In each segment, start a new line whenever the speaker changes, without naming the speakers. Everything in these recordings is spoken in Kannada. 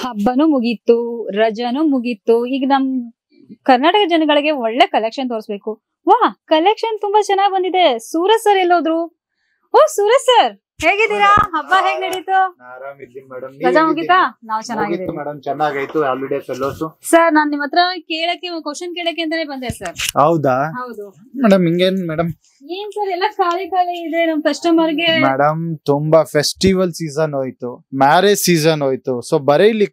ಹಬ್ಬನೂ ಮುಗೀತು, ರಜಾನೂ ಮುಗೀತು. ಈಗ ನಮ್ ಕರ್ನಾಟಕ ಜನಗಳಿಗೆ ಒಳ್ಳೆ ಕಲೆಕ್ಷನ್ ತೋರಿಸ್ಬೇಕು. ವಾ, ಕಲೆಕ್ಷನ್ ತುಂಬಾ ಚೆನ್ನಾಗ್ ಬಂದಿದೆ. ಸೂರಜ್ ಸರ್ ಎಲ್ಲೋದ್ರು? ಓ ಸೂರಜ್ ಸರ್, ಹೇಗಿದ್ದೀರಾ? ಹಬ್ಬ ಹೇಗ್ ನಡೀತು? ರಜಾ ಮುಗೀತಾ? ನಾವ್ ಚೆನ್ನಾಗಿದ್ದೀವಿ
ಮೇಡಮ್. ಚೆನ್ನಾಗಾಯ್ತು ಹಾಲಿಡೇಸ್ ಎಲ್ಲೋಸು.
ಸರ್, ನಾನ್ ನಿಮ್ ಹತ್ರ ಕ್ವಶನ್ ಕೇಳಕ್ಕೆ ಅಂತಾನೆ ಬಂದೆ ಸರ್.
ಹೌದಾ
ಹೌದು
ಮೇಡಮ್? ಹಿಂಗೇನ್ ಮೇಡಮ್?
ಏನ್ ಸರ್ ಎಲ್ಲ ಖಾಲಿ ಖಾಲಿ ಇದೆ ನಮ್ ಕಸ್ಟಮರ್ಗೆ?
ಮೇಡಮ್, ತುಂಬಾ ಫೆಸ್ಟಿವಲ್ ಸೀಸನ್ ಹೋಯ್ತು, ಮ್ಯಾರೇಜ್ ಸೀಸನ್ ಹೋಯ್ತು. ಸೊ ಬರೀ ಇಲ್ಲಿ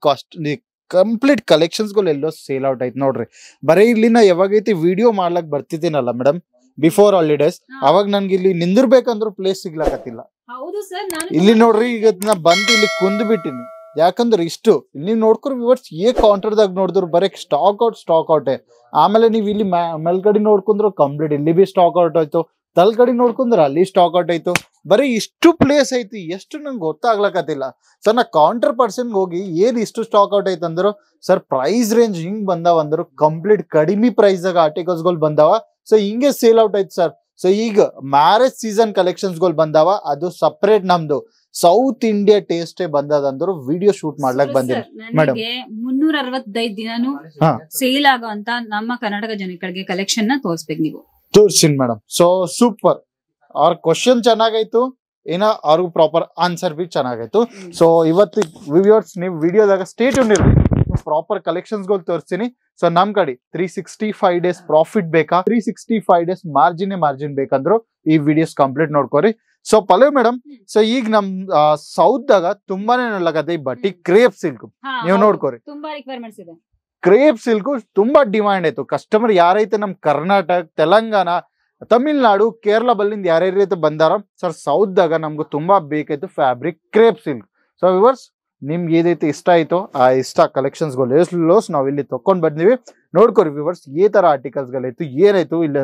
ಕಂಪ್ಲೀಟ್ ಕಲೆಕ್ಷನ್ಸ್ ಗಳು ಎಲ್ಲೋ ಸೇಲ್ ಔಟ್ ಆಯ್ತು ನೋಡ್ರಿ. ಬರೀ ಇಲ್ಲಿನ ಯಾವಾಗೈತಿ ವಿಡಿಯೋ ಮಾಡ್ಲಕ್ ಬರ್ತಿದ್ದೀನಲ್ಲ ಮೇಡಮ್, ಬಿಫೋರ್ ಹಾಲಿಡೇಸ್, ಅವಾಗ ನನ್ಗೆ ಇಲ್ಲಿ ನಿಂದಿರ್ಬೇಕಂದ್ರೂ ಪ್ಲೇಸ್ ಸಿಗ್ಲಕತ್ತಿಲ್ಲ.
ಹೌದು ಸರ್,
ಇಲ್ಲಿ ನೋಡ್ರಿ, ಈಗ ನಾ ಬಂದು ಇಲ್ಲಿ ಕುಂದ್ ಬಿಟ್ಟಿನಿ. ಯಾಕಂದ್ರೆ ಇಷ್ಟು ನೀವ್ ನೋಡ್ಕೊರಿ ವಿವರ್ಸ್, ಕೌಂಟರ್ ದಾಗ ನೋಡಿದ್ರು ಬರೀ ಸ್ಟಾಕ್ ಔಟ್. ಆಮೇಲೆ ನೀವ್ ಇಲ್ಲಿ ಮೇಲ್ಗಡೆ ನೋಡ್ಕೊಂಡ್ರು ಕಂಪ್ಲೀಟ್ ಇಲ್ಲಿ ಬಿ ಸ್ಟಾಕ್ ಔಟ್ ಆಯ್ತು, ತಲ್ಗಡೆ ನೋಡ್ಕೊಂಡ್ರ ಅಲ್ಲಿ ಸ್ಟಾಕ್ ಔಟ್ ಆಯ್ತು. ಬರೀ ಇಷ್ಟು ಪ್ಲೇಸ್ ಐತಿ, ಎಷ್ಟು ನಂಗೆ ಗೊತ್ತಾಗ್ಲಕತ್ತಿಲ್ಲ. ಸರ್, ನಾ ಕೌಂಟರ್ ಪರ್ಸನ್ ಹೋಗಿ ಏನ್ ಇಷ್ಟು ಸ್ಟಾಕ್ ಔಟ್ ಐತೆ ಅಂದ್ರು, ಸರ್ ಪ್ರೈಸ್ ರೇಂಜ್ ಹಿಂಗ್ ಬಂದಾವ ಅಂದ್ರು, ಕಂಪ್ಲೀಟ್ ಕಡಿಮೆ ಪ್ರೈಸ್ ಆಗ ಆರ್ಟಿಕಲ್ಸ್ ಗಳು ಬಂದಾವ. ಸೊ ಹಿಂಗೆ ಸೇಲ್ ಔಟ್ ಐತಿ ಸರ್. ಸೊ ಈಗ ಮ್ಯಾರೇಜ್ ಸೀಸನ್ ಕಲೆಕ್ಷನ್ಸ್ ಗಳು ಬಂದಾವ, ಅದು ಸಪರೇಟ್ ನಮ್ದು ಸೌತ್ ಇಂಡಿಯಾ ಟೇಸ್ಟೇ ಬಂದದಂದ್ರು ವಿಡಿಯೋ ಶೂಟ್ ಮಾಡ್ಲಕ್ ಬಂದಿನಿ ಮೇಡಮ್.
365 ದಿನಾನು ಸೇಲ್ ಆಗುವಂತ ನಮ್ಮ ಕರ್ನಾಟಕ ಜನಗಳಿಗೆ ಕಲೆಕ್ಷನ್ ನ ತೋರಿಸ್ಬೇಕು ನೀವು.
ತೋರ್ಸಿನ್ ಮೇಡಮ್. So super. ಅವ್ರ ಕ್ವಶನ್ ಚೆನ್ನಾಗಾಯ್ತು, ಏನೋ ಅವ್ರಿಗೂ ಪ್ರಾಪರ್ ಆನ್ಸರ್ ಬಿ ಚೆನ್ನಾಗಾಯ್ತು. ಸೊ ಇವತ್ತು ವ್ಯೂವರ್ಸ್, ನೀವು ವಿಡಿಯೋದಾಗ ಸ್ಟೇಟ್ ಇರ್ರಿ, ಪ್ರಾಪರ್ ಕಲೆಕ್ಷನ್ಸ್ ಗಳು ತೋರಿಸ್ತೀನಿ. ಸೊ ನಮ್ ಕಡೆ 365 ಡೇಸ್ ಪ್ರಾಫಿಟ್ ಬೇಕಾ, 365 ಡೇಸ್ ಮಾರ್ಜಿನ್ ಬೇಕಂದ್ರು ಈ ವಿಡಿಯೋಸ್ ಕಂಪ್ಲೀಟ್ ನೋಡ್ಕೋರಿ. ಸೊ ಪಲ್ಲವಿ ಮೇಡಮ್, ಸೊ ಈಗ ನಮ್ ಸೌತ್ ದಾಗ ತುಂಬಾನೇ ನೋಡ್ಲಕತ್ತೆ ಈ ಬಟ್ಟಿ ಕ್ರೇಪ್ ಸಿಲ್ಕ್. ನೀವು ನೋಡ್ಕೋರಿ,
ತುಂಬಾ ರಿಕ್ವೈರ್ಮೆಂಟ್ಸ್ ಇದೆ.
ಕ್ರೇಪ್ ಸಿಲ್ಕ್ ತುಂಬಾ ಡಿಮಾಂಡ್ ಆಯ್ತು. ಕಸ್ಟಮರ್ ಯಾರೈತೆ ನಮ್ ಕರ್ನಾಟಕ, ತೆಲಂಗಾಣ, ತಮಿಳ್ನಾಡು, ಕೇರಳ ಬಲ್ಲಿಂದ ಯಾರ್ಯಾರೈತೆ ಬಂದಾರ ಸರ್, ಸೌತ್ ದಾಗ ನಮ್ಗೂ ತುಂಬಾ ಬೇಕಾಯ್ತು fabric crepe silk. So viewers, ನಿಮ್ಗೆ ಏದೈತೆ ಇಷ್ಟ ಆಯ್ತು ಆ ಇಷ್ಟ ಕಲೆಕ್ಷನ್ಸ್ ಗಳು ನಾವ್ ಇಲ್ಲಿ ತಕೊಂಡ್ ಬಂದಿವಿ. ನೋಡ್ಕೋರಿ ವಿವರ್ಸ್, ಈ ತರ ಆರ್ಟಿಕಲ್ಸ್ ಗಳಾಯ್ತು, ಏನಾಯ್ತು ಇಲ್ಲ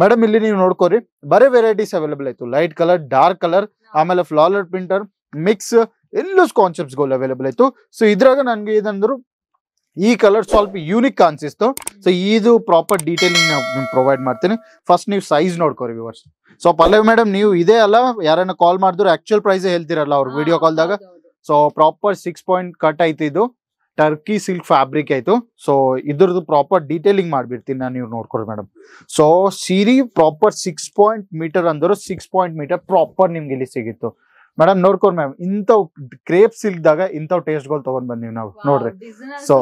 ಮೇಡಮ್. ಇಲ್ಲಿ ನೀವು ನೋಡ್ಕೋರಿ, ಬರೀ ವೆರೈಟೀಸ್ ಅವೈಲೇಬಲ್ ಆಯ್ತು. ಲೈಟ್ ಕಲರ್, ಡಾರ್ಕ್ ಕಲರ್, ಆಮೇಲೆ ಫ್ಲಾರಲ್ ಪ್ರಿಂಟರ್ ಮಿಕ್ಸ್ ಎಲ್ಲೂ ಕಾನ್ಸೆಪ್ಟ್ಸ್ ಗಳು ಅವೈಲೇಬಲ್ ಆಯ್ತು. ಸೊ ಇದ್ರಾಗ ನನ್ಗೆ ಏನಂದ್ರು ಈ ಕಲರ್ ಸ್ವಲ್ಪ ಯೂನಿಕ್ ಅನ್ಸಿಸ್ತು. ಸೊ ಇದು ಪ್ರಾಪರ್ ಡೀಟೇಲಿಂಗ್ ನಾವು ಪ್ರೊವೈಡ್ ಮಾಡ್ತೀನಿ. ಫಸ್ಟ್ ನೀವು ಸೈಜ್ ನೋಡ್ಕೋರಿ ವಿವರ್ಸ್. ಸೊ ಪಲ್ಲವಿ ಮೇಡಮ್, ನೀವು ಇದೇ ಅಲ್ಲ ಯಾರನ್ನ ಕಾಲ್ ಮಾಡಿದ್ರು ಆಕ್ಚುಯಲ್ ಪ್ರೈಸ್ ಹೇಳ್ತಿರಲ್ಲ ಅವ್ರು ವಿಡಿಯೋ ಕಾಲ್ದಾಗ. ಸೊ ಪ್ರಾಪರ್ 6 ಪಾಯಿಂಟ್ ಕಟ್ ಆಯ್ತು, ಇದು ಟರ್ಕಿ ಸಿಲ್ಕ್ ಫ್ಯಾಬ್ರಿಕ್ ಆಯ್ತು. ಸೊ ಇದ್ರದ್ದು ಪ್ರಾಪರ್ ಡೀಟೇಲಿಂಗ್ ಮಾಡ್ಬಿಡ್ತೀನಿ ನಾನು, ನೀವು ನೋಡ್ಕೊರಿ ಮೇಡಮ್. ಸೊ ಸೀರಿ ಪ್ರಾಪರ್ 6 ಪಾಯಿಂಟ್ ಮೀಟರ್ ಅಂದ್ರು 6 ಪಾಯಿಂಟ್ ಮೀಟರ್ ಪ್ರಾಪರ್ ನಿಮ್ಗೆ ಇಲ್ಲಿ ಸಿಗಿತ್ತು ಮೇಡಮ್. ನೋಡ್ಕೊರಿ ಮ್ಯಾಮ್, ಇಂಥವ್ ಕ್ರೇಪ್ ಸಿಲ್ಕ್ ದಾಗ ಇಂಥವ್ ಟೇಸ್ಟ್ ಗಳು ತಗೊಂಡ್ ಬಂದಿವಿ ನಾವು ನೋಡ್ರಿ. ಸೊ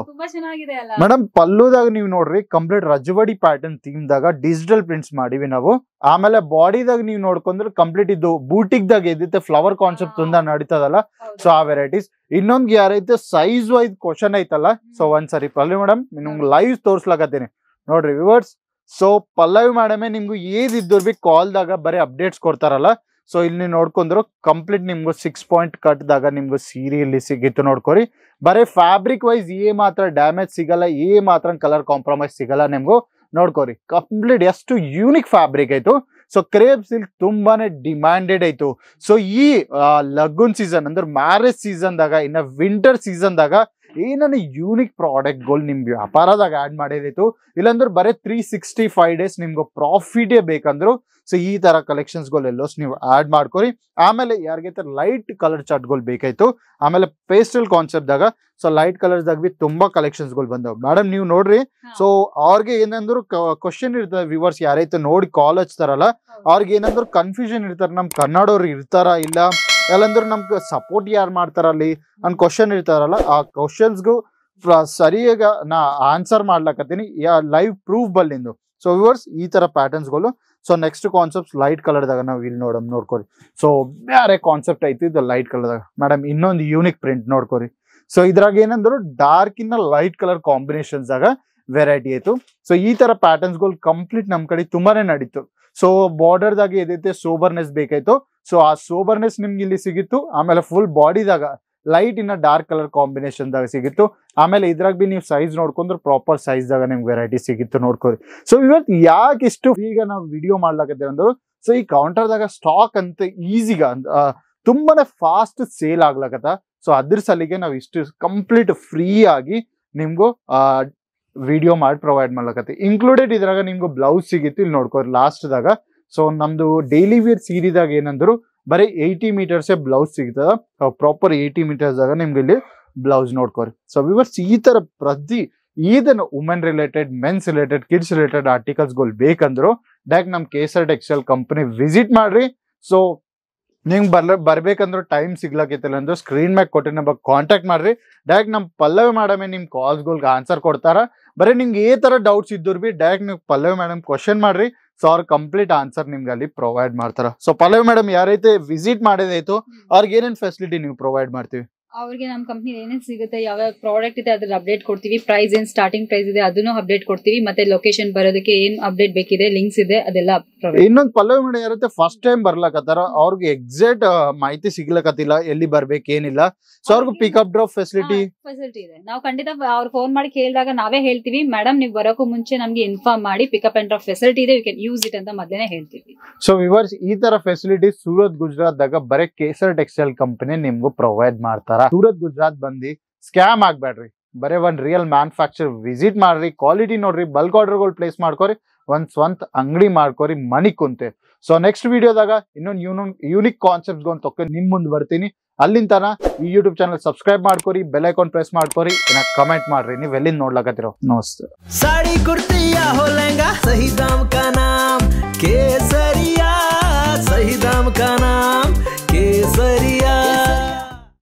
ಮೇಡಮ್, ಪಲ್ಲುದಾಗ ನೀವು ನೋಡ್ರಿ ಕಂಪ್ಲೀಟ್ ರಜವಾಡಿ ಪ್ಯಾಟರ್ನ್ ಥೀಮ್ ದಾಗ ಡಿಜಿಟಲ್ ಪ್ರಿಂಟ್ಸ್ ಮಾಡಿವಿ ನಾವು. ಆಮೇಲೆ ಬಾಡಿದಾಗ ನೀವು ನೋಡ್ಕೊಂಡ್ರೆ ಕಂಪ್ಲೀಟ್ ಇದು ಬೂಟಿಕ್ ದಾಗ ಎದೈತೆ ಫ್ಲವರ್ ಕಾನ್ಸೆಪ್ಟ್ ತುಂಬಾ ನಡೀತದಲ್ಲ. ಸೊ ಆ ವೆರೈಟೀಸ್. ಇನ್ನೊಂದ್ ಯಾರೈತೆ ಸೈಜ್ ವೈಸ್ ಕ್ವಶನ್ ಐತಲ್ಲ, ಸೊ ಒಂದ್ಸರಿ ಪಲ್ಲವಿ ಮೇಡಮ್ ನಿಮ್ಗೆ ಲೈವ್ ತೋರ್ಸ್ಲಾಕತ್ತೀನಿ ನೋಡ್ರಿ ವಿವರ್ಸ್. ಸೊ ಪಲ್ಲವಿ ಮೇಡಮೇ ನಿಮ್ಗೂ ಏದಿದ್ರು ಬಿ ಕಾಲ್ದಾಗ ಬರೀ ಅಪ್ಡೇಟ್ಸ್ ಕೊಡ್ತಾರಲ್ಲ. ಸೊ ಇಲ್ಲಿ ನೋಡ್ಕೊಂಡ್ರು ಕಂಪ್ಲೀಟ್ ನಿಮ್ಗೂ 6 ಪಾಯಿಂಟ್ ಕಟ್ ದಾಗ ನಿಮ್ಗೂ ಸೀರೆ ಇಲ್ಲಿ ಸಿಗಿತ್ತು ನೋಡ್ಕೊರಿ. ಬರೀ ಫ್ಯಾಬ್ರಿಕ್ ವೈಸ್ ಮಾತ್ರ ಡ್ಯಾಮೇಜ್ ಸಿಗಲ್ಲ, ಮಾತ್ರ ಕಲರ್ ಕಾಂಪ್ರಮೈಸ್ ಸಿಗಲ್ಲ ನಿಮ್ಗೂ ನೋಡ್ಕೋರಿ. ಕಂಪ್ಲೀಟ್ ಎಷ್ಟು ಯೂನಿಕ್ ಫ್ಯಾಬ್ರಿಕ್ ಆಯ್ತು. ಸೊ ಕ್ರೇಪ್ ಸಿಲ್ಕ್ ತುಂಬಾನೇ ಡಿಮ್ಯಾಂಡೆಡ್ ಆಯ್ತು. ಸೊ ಈ ಲಗುನ್ ಸೀಸನ್ ಅಂದ್ರೆ ಮ್ಯಾರೇಜ್ ಸೀಸನ್ ದಾಗ, ಇನ್ನ ವಿಂಟರ್ ಸೀಸನ್ ದಾಗ ಏನನ್ನ ಯೂನಿಕ್ ಪ್ರಾಡಕ್ಟ್ ಗಳು ನಿಮ್ ವ್ಯಾಪಾರದಾಗ ಆಡ್ ಮಾಡಿದಿತ್ತು. ಇಲ್ಲಾಂದ್ರೆ ಬರೀ 365 ಡೇಸ್ ನಿಮ್ಗೆ ಪ್ರಾಫಿಟೇ ಬೇಕಂದ್ರು ಸೊ ಈ ತರ ಕಲೆಕ್ಷನ್ಸ್ ಗಳು ಎಲ್ಲೋಸ್ ನೀವು ಆಡ್ ಮಾಡ್ಕೊರಿ. ಆಮೇಲೆ ಯಾರಿಗೈತೆ ಲೈಟ್ ಕಲರ್ ಚಾರ್ಟ್ ಗಳು ಬೇಕಾಯ್ತು, ಆಮೇಲೆ ಪೇಸ್ಟಲ್ ಕಾನ್ಸೆಪ್ಟ್ ದಾಗ ಸೊ ಲೈಟ್ ಕಲರ್ಸ್ ದಾಗ ಬಿ ತುಂಬಾ ಕಲೆಕ್ಷನ್ಸ್ ಗಳು ಬಂದವು ಮೇಡಮ್. ನೀವು ನೋಡ್ರಿ, ಸೊ ಅವ್ರಿಗೆ ಏನಂದ್ರು ಕ್ವಶನ್ ಇರ್ತದೆ ವಿವರ್ಸ್, ಯಾರೈತೆ ನೋಡಿ ಕಾಲ್ ಹಚ್ತಾರಲ್ಲ ಅವ್ರಿಗೆ ಏನಂದ್ರು ಕನ್ಫ್ಯೂಷನ್ ಇರ್ತಾರೆ, ನಮ್ ಕನ್ನಡವ್ರು ಇರ್ತಾರ ಇಲ್ಲ, ಎಲ್ಲಂದ್ರೆ ನಮ್ಗೆ ಸಪೋರ್ಟ್ ಯಾರು ಮಾಡ್ತಾರಲ್ಲಿ ಅನ್ ಕ್ವಶನ್ ಇರ್ತಾರಲ್ಲ. ಆ ಕ್ವಶನ್ಸ್ಗೂ ಸರಿಯಾಗ ನಾ ಆನ್ಸರ್ ಮಾಡ್ಲಕತ್ತೀನಿ ಲೈವ್ ಪ್ರೂಫ್ ಬಲ್ಲಿಂದು. ಸೊ ವಿವರ್ಸ್, ಈ ತರ ಪ್ಯಾಟರ್ನ್ಸ್ ಗಳು. So next concept light colour ದಾಗ ನಾವು ಇಲ್ಲಿ ನೋಡ್ಕೊರಿ. ಸೊ ಬೇರೆ ಕಾನ್ಸೆಪ್ಟ್ ಐತಿ ಇದು ಲೈಟ್ ಕಲರ್ ದಾಗ ಮೇಡಮ್. ಇನ್ನೊಂದು ಯೂನಿಕ್ ಪ್ರಿಂಟ್ ನೋಡ್ಕೊರಿ. ಸೊ ಇದ್ರಾಗ ಏನಂದ್ರು ಡಾರ್ಕ್ ಇನ್ನ ಲೈಟ್ ಕಲರ್ ಕಾಂಬಿನೇಷನ್ಸ್ ಆಗ ವೆರೈಟಿ ಆಯ್ತು. ಸೊ ಈ ತರ ಪ್ಯಾಟರ್ನ್ಸ್ ಗಳು ಕಂಪ್ಲೀಟ್ ನಮ್ ಕಡೆ ತುಂಬಾನೇ ನಡೀತು. ಸೊ ಬಾರ್ಡರ್ ದಾಗ ಏದೈತೆ ಸೋಬರ್ನೆಸ್ ಬೇಕಾಯ್ತು, ಸೊ ಆ ಸೋಬರ್ನೆಸ್ ನಿಮ್ಗೆ ಇಲ್ಲಿ ಸಿಗಿತ್ತು. ಆಮೇಲೆ ಫುಲ್ ಬಾಡಿದಾಗ ಲೈಟ್ ಇನ್ನ ಡಾರ್ಕ್ ಕಲರ್ ಕಾಂಬಿನೇಷನ್ ದಾಗ ಸಿಗಿತ್ತು. ಆಮೇಲೆ ಇದ್ರಾಗ ಬಿ ನೀವು ಸೈಜ್ ನೋಡ್ಕೊಂಡ್ರೆ ಪ್ರಾಪರ್ ಸೈಜ್ ದಾಗ ನಿಮ್ಗೆ ವೆರೈಟಿ ಸಿಗಿತ್ತು ನೋಡ್ಕೊರಿ. ಸೊ ಇವತ್ತು ಯಾಕೆ ಇಷ್ಟು ಈಗ ನಾವು ವಿಡಿಯೋ ಮಾಡ್ಲಾಕತ್ತೇವೆ ಅಂದ್ರು, ಸೊ ಈ ಕೌಂಟರ್ ದಾಗ ಸ್ಟಾಕ್ ಅಂತ ಈಸಿಗ ತುಂಬಾನೇ ಫಾಸ್ಟ್ ಸೇಲ್ ಆಗ್ಲಕತ್ತ. ಸೊ ಅದ್ರ ಸಲಿಗೆ ನಾವು ಇಷ್ಟು ಕಂಪ್ಲೀಟ್ ಫ್ರೀ ಆಗಿ ನಿಮ್ಗೂ ವಿಡಿಯೋ ಮಾಡಿ ಪ್ರೊವೈಡ್ ಮಾಡ್ಲಕತ್ತಿ. ಇನ್ಕ್ಲೂಡೆಡ್ ಇದ್ರಾಗ ನಿಮ್ಗೂ ಬ್ಲೌಸ್ ಸಿಗಿತ್ತು, ಇಲ್ಲಿ ನೋಡ್ಕೋರಿ ಲಾಸ್ಟ್ ದಾಗ. ಸೊ ನಮ್ದು ಡೈಲಿ ವೇರ್ ಸೀರಿದಾಗ ಏನಂದ್ರು ಬರೀ 80 ಮೀಟರ್ಸೇ ಬ್ಲೌಸ್ ಸಿಗ್ತದ. ಪ್ರಾಪರ್ 80 ಮೀಟರ್ಸ್ ದಾಗ ನಿಮ್ಗೆ ಇಲ್ಲಿ ಬ್ಲೌಸ್ ನೋಡ್ಕೋರಿ. ಸೊ ವಿವರ್ಸ್ ಈ ತರ ಪ್ರತಿ ಇದನ್ನ women related, men's related, kids related ಆರ್ಟಿಕಲ್ಸ್ಗಳು ಬೇಕಂದ್ರು ಡೈರೆಕ್ಟ್ ನಮ್ ಕೇಸರ್ ಟೆಕ್ಸ್ಟೈಲ್ ಕಂಪನಿ ವಿಸಿಟ್ ಮಾಡ್ರಿ. ಸೊ ನಿಮ್ಗೆ ಬರ್ಬೇಕಂದ್ರೆ ಟೈಮ್ ಸಿಗ್ಲಕೈತಿಲ್ಲ ಅಂದ್ರೆ ಸ್ಕ್ರೀನ್ ಮ್ಯಾಗ್ ಕೊಟ್ಟಿನ ನಂಬರ್ ಕಾಂಟ್ಯಾಕ್ಟ್ ಮಾಡ್ರಿ. ಡೈರೆಕ್ಟ್ ನಮ್ ಪಲ್ಲವಿ ಮೇಡಮೇ ನಿಮ್ ಕಾಲ್ಸ್ಗಳಿಗೆ ಆನ್ಸರ್ ಕೊಡ್ತಾರ. ಬರೀ ನಿಮ್ಗೆ ಈ ತರ ಡೌಟ್ಸ್ ಇದ್ದವ್ರು ಬಿ ಡೈರೆಕ್ಟ್ ನೀವು ಪಲ್ಲವಿ ಮೇಡಮ್ ಕ್ವಶನ್ ಮಾಡ್ರಿ. ಸೊ ಅವ್ರ ಕಂಪ್ಲೀಟ್ ಆನ್ಸರ್ ನಿಮ್ಗೆ ಅಲ್ಲಿ ಪ್ರೊವೈಡ್ ಮಾಡ್ತಾರ. ಸೊ ಪಲ್ಲವಿ ಮೇಡಮ್ ಯಾರೈತೆ ವಿಸಿಟ್ ಮಾಡೋದಾಯ್ತು ಅವ್ರಿಗೆ ಏನೇನ್ ಫೆಸಿಲಿಟಿ ನೀವು ಪ್ರೊವೈಡ್ ಮಾಡ್ತೀವಿ?
ಅವ್ರಿಗೆ ನಮ್ಮ ಕಂಪ್ನಿ ಏನೇನ್ ಸಿಗುತ್ತೆ, ಯಾವ ಪ್ರಾಡಕ್ಟ್ ಇದೆ ಅದ್ರ ಅಪ್ಡೇಟ್ ಕೊಡ್ತೀವಿ. ಪ್ರೈಸ್ ಏನ್ ಸ್ಟಾರ್ಟಿಂಗ್ ಪ್ರೈಸ್ ಇದೆ ಅದನ್ನು ಅಪ್ಡೇಟ್ ಕೊಡ್ತೀವಿ. ಮತ್ತೆ ಲೊಕೇಶನ್ ಬರೋದಕ್ಕೆ ಏನ್ ಅಪ್ಡೇಟ್ ಬೇಕಿದೆ, ಲಿಂಕ್ಸ್ ಇದೆ, ಅದೆಲ್ಲ ಪ್ರೊವೈಡ್.
ಇನ್ನೊಂದು ಪಲ್ಲವಿ ಮೇಡಮ್ ಯಾರೈತೆ ಫಸ್ಟ್ ಟೈಮ್ ಬರ್ಲಕತ್ತಾರ ಅವ್ರಿಗೆ ಎಕ್ಸಾಕ್ಟ್ ಮಾಹಿತಿ ಸಿಗ್ಲಕತ್ತಿಲ್ಲ, ಎಲ್ಲಿ ಬರ್ಬೇಕು ಏನಿಲ್ಲ. ಸೊ ಅವ್ರಿಗೆ ಪಿಕಪ್ ಡ್ರಾಪ್ ಫೆಸಿಲಿಟಿ
ಇದೆ. ನಾವು ಖಂಡಿತ ಅವ್ರು ಫೋನ್ ಮಾಡಿ ಕೇಳಿದಾಗ ನಾವೇ ಹೇಳ್ತೀವಿ, ಮೇಡಮ್ ನೀವು ಬರೋಕ್ಕೂ ಮುಂಚೆ ನಮ್ಗೆ ಇನ್ಫಾರ್ಮ್ ಮಾಡಿ ಪಿಕಪ್ ಅಂಡ್ ಡ್ರಾಪ್ ಫೆಸಿಲಿಟಿ ಇದೆ, ಯು ಕ್ಯಾನ್ ಯೂಸ್ ಇಟ್ ಅಂತ ಮೊದಲೇ ಹೇಳ್ತೀವಿ.
ಸೊ ವಿವರ್ಸ್ ಈ ತರ ಫೆಸಿಲಿಟಿ ಸೂರತ್ ಗುಜರಾತ್ ದಾಗ ಬರೀ ಕೇಸರ್ ಟೆಕ್ಸ್ಟೈಲ್ ಕಂಪನಿ ನಿಮ್ಗೂ ಪ್ರೊವೈಡ್ ಮಾಡ್ತಾರ. ಸೂರತ್ ಗುಜರಾತ್ ಬಂದು ಸ್ಕ್ಯಾಮ್ ಆಗ್ಬೇಡ್ರಿ, ಬರೀ ಒಂದ್ ರಿಯಲ್ ಮ್ಯಾನುಫ್ಯಾಕ್ಚರ್ ವಿಸಿಟ್ ಮಾಡ್ರಿ, ಕ್ವಾಲಿಟಿ ನೋಡ್ರಿ, ಬಲ್ಕ್ ಆರ್ಡರ್ಗಳು ಪ್ಲೇಸ್ ಮಾಡ್ಕೋರಿ, ಒಂದ್ ಸ್ವಂತ ಅಂಗಡಿ ಮಾಡ್ಕೋರಿ ಮನಿ ಕುಂತೆ. ಸೊ ನೆಕ್ಸ್ಟ್ ವಿಡಿಯೋದಾಗ ಇನ್ನೊಂದು ಯೂನಿಕ್ ಕಾನ್ಸೆಪ್ಟ್ ತೊಗೊಂಡು ನಿಮ್ ಮುಂದೆ ಬರ್ತೀನಿ. ಅಲ್ಲಿಂದ ಈ ಯೂಟ್ಯೂಬ್ ಚಾನಲ್ ಸಬ್ಸ್ಕ್ರೈಬ್ ಮಾಡ್ಕೋರಿ, ಬೆಲ್ ಐಕಾನ್ ಪ್ರೆಸ್ ಮಾಡ್ಕೋರಿ, ಕಮೆಂಟ್ ಮಾಡ್ರಿ ನೀವು ಎಲ್ಲಿಂದ ನೋಡ್ಲಕತ್ತಿರೋ. ನಮಸ್ತೆ.
साड़ी कुर्ती या हो लहंगा, सही दाम का